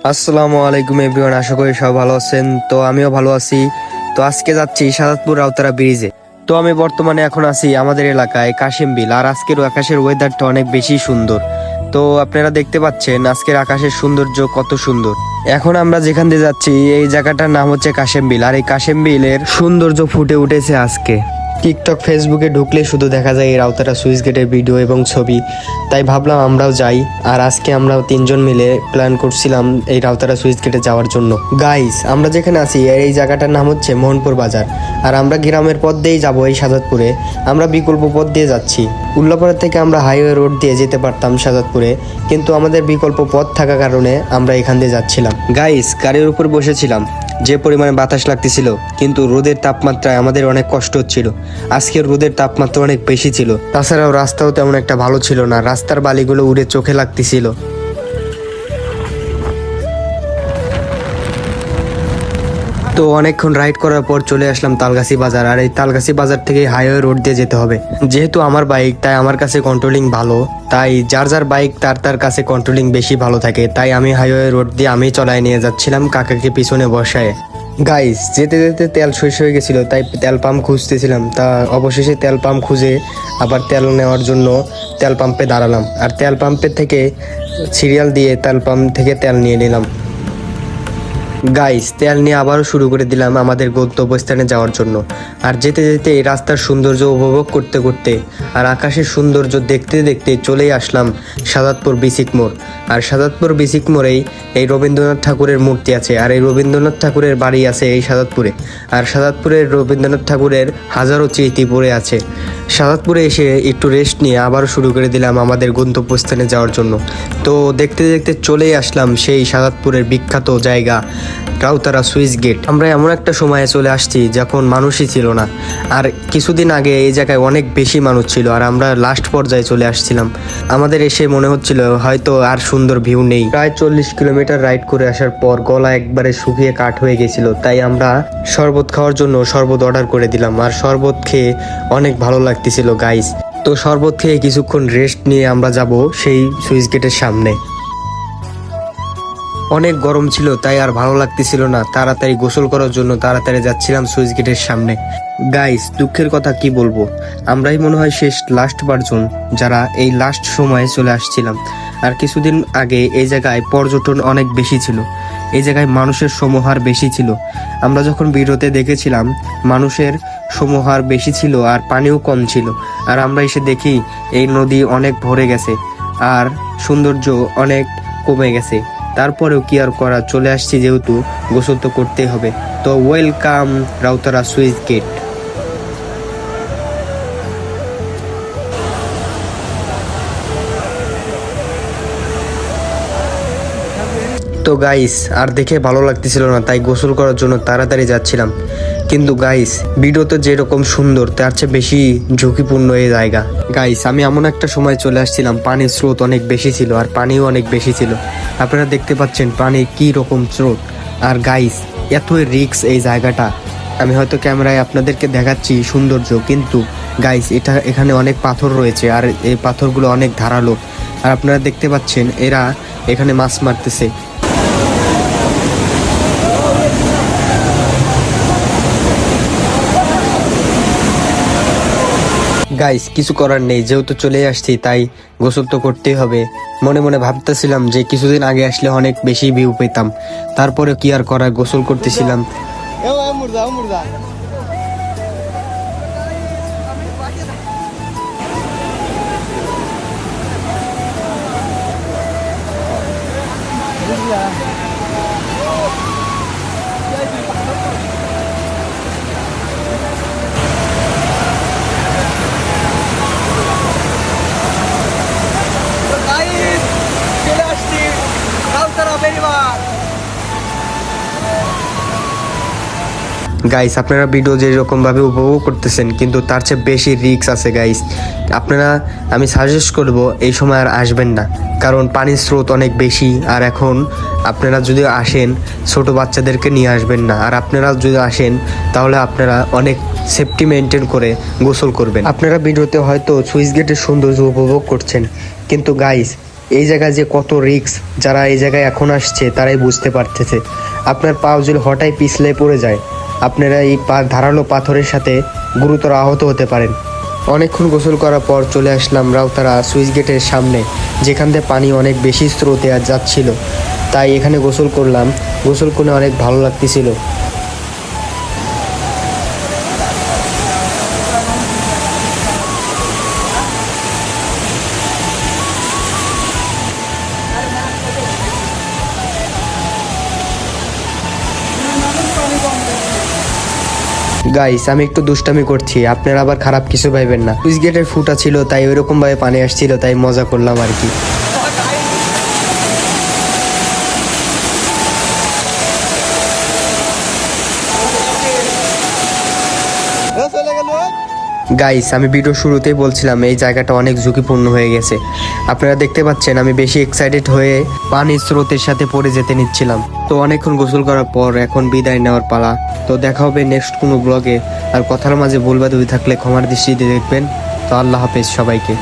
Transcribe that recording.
আসসালামু আলাইকুম এভরিওয়ান, আশা করি সব ভালো আছেন। তো আমিও ভালো আছি। তো আজকে যাচ্ছি সাদাতপুর রাউতারা ব্রিজে। তো আমি বর্তমানে এখন আছি আমাদের এলাকায় কাশিমবিল, আর আজকের আকাশের ওয়েদারটা অনেক বেশি সুন্দর। তো আপনারা দেখতে পাচ্ছেন আজকের আকাশের সৌন্দর্য কত সুন্দর। এখন আমরা যেখান দিয়ে যাচ্ছি এই জায়গাটার নাম হচ্ছে কাশিমবিল, আর এই কাশিমবিলের সৌন্দর্য ফুটে উঠেছে আজকে। টিকটক ফেসবুকে ঢুকলে শুধু দেখা যায় এই রাউতারা সুইচ গেটের ভিডিও এবং ছবি, তাই ভাবলাম আমরাও যাই। আর আজকে আমরা তিনজন মিলে প্ল্যান করছিলাম এই রাউতারা সুইচ গেটে যাওয়ার জন্য। গাইস, আমরা যেখানে আছি এই জায়গাটার নাম হচ্ছে মোহনপুর বাজার, আর আমরা গ্রামের পথ দিয়েই যাবো এই সাজাদপুরে। আমরা বিকল্প পথ দিয়ে যাচ্ছি। উল্লাপাড়া থেকে আমরা হাইওয়ে রোড দিয়ে যেতে পারতাম সাজাদপুরে, কিন্তু আমাদের বিকল্প পথ থাকার কারণে আমরা এখান দিয়ে যাচ্ছিলাম। গাইস, গাড়ির উপর বসেছিলাম, যে পরিমাণে বাতাস লাগতেছিল, কিন্তু রোদের তাপমাত্রায় আমাদের অনেক কষ্ট হচ্ছিল। আজকের রোদের তাপমাত্রা অনেক বেশি ছিল, তাছাড়াও রাস্তাও তেমন একটা ভালো ছিল না, রাস্তার বালিগুলো উড়ে চোখে লাগতেছিল। তো অনেকক্ষণ রাইড করার পর চলে আসলাম তালগাছি বাজার, আর এই তালগাছি বাজার থেকে হাইওয়ে রোড দিয়ে যেতে হবে। যেহেতু আমার বাইক, তাই আমার কাছে কন্ট্রোলিং ভালো, তাই যার যার বাইক তার কাছে কন্ট্রোলিং বেশি ভালো থাকে, তাই আমি হাইওয়ে রোড দিয়ে আমি চলায় নিয়ে যাচ্ছিলাম কাকাকে পিছনে বসায়। গাইস, যেতে যেতে তেল শেষ হয়ে গেছিল, তাই তেল পাম্প খুঁজতেছিলাম। তা অবশেষে তেল পাম্প খুঁজে আবার তেল নেওয়ার জন্য তেল পাম্পে দাঁড়ালাম, আর তেল পাম্পের থেকে সিরিয়াল দিয়ে তেল পাম্প থেকে তেল নিয়ে নিলাম। গাইস, তেল নিয়ে আবারও শুরু করে দিলাম আমাদের গন্তব্যস্থানে যাওয়ার জন্য। আর যেতে যেতে এই রাস্তার সৌন্দর্য উপভোগ করতে করতে আর আকাশের সৌন্দর্য দেখতে দেখতে চলেই আসলাম সাদাতপুর বিসিক মোড়। আর সাদাতপুর বিসিক মোড়েই এই রবীন্দ্রনাথ ঠাকুরের মূর্তি আছে, আর এই রবীন্দ্রনাথ ঠাকুরের বাড়ি আছে এই সাদাতপুরে। আর সাদাতপুরের রবীন্দ্রনাথ ঠাকুরের হাজারো স্মৃতি পড়ে আছে। সাদাতপুরে এসে একটু রেস্ট নিয়ে আবারও শুরু করে দিলাম আমাদের গন্তব্যস্থানে যাওয়ার জন্য। তো দেখতে দেখতে চলেই আসলাম সেই সাদাতপুরের বিখ্যাত জায়গা রাউতারা সুইচ গেট। আমরা এমন একটা সময়ে চলে আসছি যখন মানুষই ছিল না, আর কিছুদিন আগে এই জায়গায় অনেক বেশি মানুষ ছিল, আর আমরা লাস্ট পর্যায়ে চলে আসছিলাম। আমাদের এসে মনে হচ্ছিল হয়তো আর সুন্দর ভিউ নেই। প্রায় 40 কিলোমিটার রাইড করে আসার পর গলা একবারে শুকিয়ে কাঠ হয়ে গেছিল, তাই আমরা শরবত খাওয়ার জন্য শরবত অর্ডার করে দিলাম। আর শরবত খেয়ে অনেক ভালো লাগতেছিল গাইস। তো শরবত খেয়ে কিছুক্ষণ রেস্ট নিয়ে আমরা যাব সেই সুইচ গেটের সামনে। অনেক গরম ছিল, তাই আর ভালো লাগতেছিল না, তাড়াতাড়ি গোসল করার জন্য তাড়াতাড়ি যাচ্ছিলাম সুইচ গেটের সামনে। গাইস, দুঃখের কথা কি বলবো, আমরাই মনে হয় শেষ লাস্ট পারজন যারা এই লাস্ট সময়ে চলে আসছিলাম। আর কিছুদিন আগে এই জায়গায় পর্যটন অনেক বেশি ছিল, এই জায়গায় মানুষের সমাহার বেশি ছিল। আমরা যখন ভিডিওতে দেখেছিলাম মানুষের সমাহার বেশি ছিল আর পানিও কম ছিল, আর আমরা এসে দেখি এই নদী অনেক ভরে গেছে আর সৌন্দর্য অনেক কমে গেছে। তারপরেও কি আর করা, চলে আসছি যেহেতু গোসল তো করতেই হবে। তো ওয়েলকাম রাউতারা সুইচ গেট। তো গাইস, আর দেখে ভালো লাগতেছিল না, তাই গোসল করার জন্য তাড়াতাড়ি যাচ্ছিলাম। কিন্তু গাইস, ভিডিওতে যেরকম সুন্দর তার চেয়ে বেশি ঝুঁকিপূর্ণ এই জায়গা। গাইস, আমি এমন একটা সময় চলে আসছিলাম পানির স্রোত অনেক বেশি ছিল, আর পানিও অনেক বেশি ছিল। আপনারা দেখতে পাচ্ছেন পানির কি রকম স্রোত। আর গাইস, এতই রিক্স এই জায়গাটা। আমি হয়তো ক্যামেরায় আপনাদেরকে দেখাচ্ছি সৌন্দর্য, কিন্তু গাইস এখানে অনেক পাথর রয়েছে, আর এই পাথরগুলো অনেক ধারালো। আর আপনারা দেখতে পাচ্ছেন এরা এখানে মাছ মারতেছে। গাইস, কিছু করার নেই, যেহেতু চলে আসছি তাই গোসল তো করতেই হবে। মনে মনে ভাবতেছিলাম যে কিছুদিন আগে আসলে অনেক বেশি ভিউ পেতাম, তারপরে কি আর করার, গোসল করতেছিলাম। গাইস, আপনারা ভিডিও যেরকম ভাবে উপভোগ করতেছেন, কিন্তু তার চেয়ে বেশি রিস্ক আছে গাইস। আপনারা, আমি সাজেস্ট করব এই সময় আর আসবেন না, কারণ পানির স্রোত অনেক বেশি। আর এখন আপনারা যদি আসেন ছোট বাচ্চাদেরকে নিয়ে আসবেন না, আর আপনারা যদি আসেন তাহলে আপনারা অনেক সেফটি মেনটেন করে গোসল করবেন। আপনারা ভিডিওতে হয়তো সুইচ গেটের সৌন্দর্য উপভোগ করছেন, কিন্তু গাইস এই জায়গায় যে কত রিস্ক, যারা এই জায়গায় এখন আসছে তারাই বুঝতে পারতেছে। আপনার পা যদি হঠাৎ পিছলে পড়ে যায়, আপনারা এই ধারালো পাথরের সাথে গুরুতর আহত হতে পারেন। অনেকক্ষণ গোসল করার পর চলে আসলাম রাউতারা সুইচ গেটের সামনে, যেখান থেকে পানি অনেক বেশি স্রোতে আর যাচ্ছিল, তাই এখানে গোসল করলাম। গোসল করে অনেক ভালো লাগতেছিল। গাইস, আমি একটু দুষ্টামি করছি, আপনারা আবার খারাপ কিছু ভাইবেন না। সুইচ গেটের ফুটা ছিল তাই ওইরকম ভাবে পানি আসছিল, তাই মজা করলাম আর কি। গাইস, আমি ভিডিও শুরুতেই বলছিলাম এই জায়গাটা অনেক ঝুঁকিপূর্ণ হয়ে গেছে। আপনারা দেখতে পাচ্ছেন আমি বেশি এক্সাইটেড হয়ে পানির স্রোতের সাথে পড়ে যেতে নিচ্ছিলাম। তো অনেকক্ষণ গোসল করার পর এখন বিদায় নেওয়ার পালা। তো দেখা হবে নেক্সট কোনো ব্লগে। আর কথার মাঝে ভুলবাদুই থাকলে ক্ষমার দৃষ্টিতে দেখবেন। তো আল্লাহ হাফেজ সবাইকে।